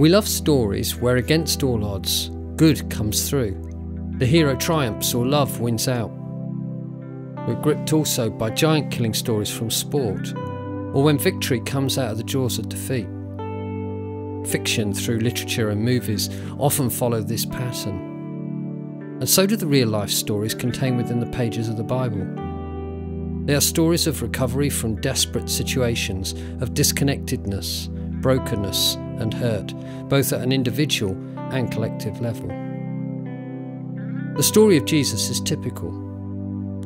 We love stories where, against all odds, good comes through. The hero triumphs or love wins out. We're gripped also by giant-killing stories from sport, or when victory comes out of the jaws of defeat. Fiction through literature and movies often follow this pattern. And so do the real-life stories contained within the pages of the Bible. They are stories of recovery from desperate situations, of disconnectedness, brokenness and hurt, both at an individual and collective level. The story of Jesus is typical.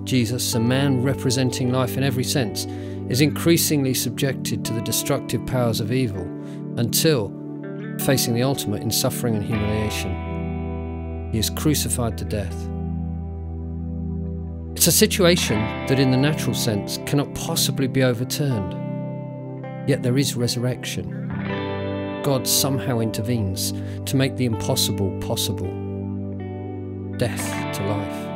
Jesus, a man representing life in every sense, is increasingly subjected to the destructive powers of evil until, facing the ultimate in suffering and humiliation, he is crucified to death. It's a situation that in the natural sense cannot possibly be overturned. Yet there is resurrection. God somehow intervenes to make the impossible possible. Death to life.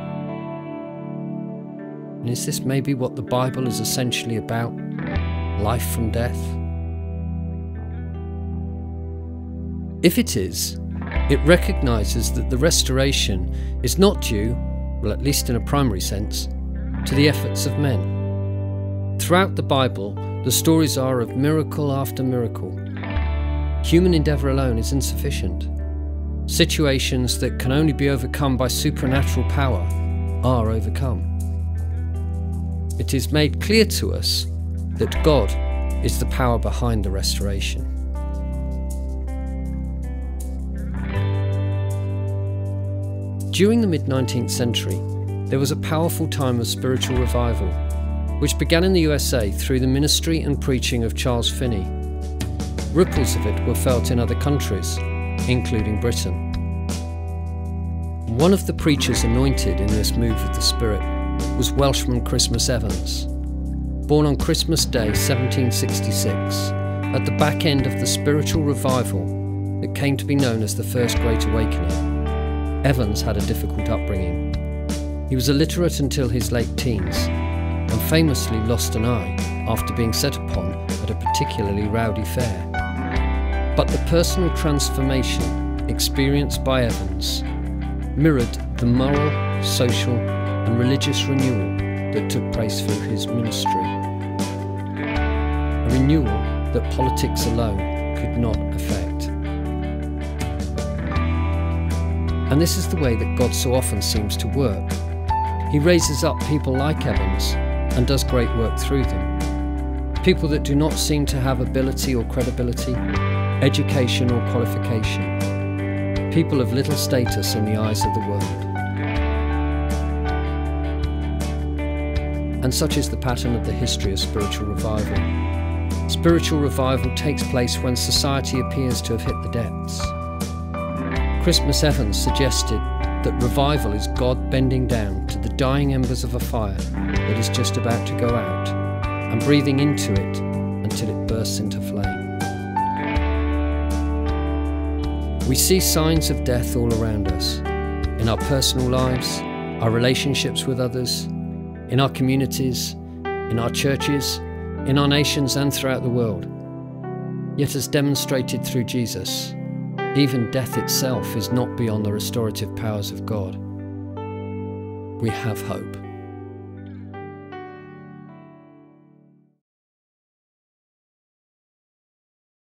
And is this maybe what the Bible is essentially about? Life from death? If it is, it recognises that the restoration is not due, well, at least in a primary sense, to the efforts of men. Throughout the Bible, the stories are of miracle after miracle. Human endeavour alone is insufficient. Situations that can only be overcome by supernatural power are overcome. It is made clear to us that God is the power behind the restoration. During the mid-19th century, there was a powerful time of spiritual revival, which began in the USA through the ministry and preaching of Charles Finney. Ripples of it were felt in other countries, including Britain. One of the preachers anointed in this move of the Spirit was Welshman Christmas Evans. Born on Christmas Day 1766, at the back end of the spiritual revival that came to be known as the First Great Awakening, Evans had a difficult upbringing. He was illiterate until his late teens, and famously lost an eye after being set upon at a particularly rowdy fair. But the personal transformation experienced by Evans mirrored the moral, social and religious renewal that took place through his ministry. A renewal that politics alone could not effect. And this is the way that God so often seems to work. He raises up people like Evans and does great work through them. People that do not seem to have ability or credibility, education or qualification. People of little status in the eyes of the world. And such is the pattern of the history of spiritual revival. Spiritual revival takes place when society appears to have hit the depths. Christmas Evans suggested that revival is God bending down to the dying embers of a fire that is just about to go out and breathing into it until it bursts into flame. We see signs of death all around us, in our personal lives, our relationships with others, in our communities, in our churches, in our nations and throughout the world. Yet as demonstrated through Jesus, even death itself is not beyond the restorative powers of God. We have hope.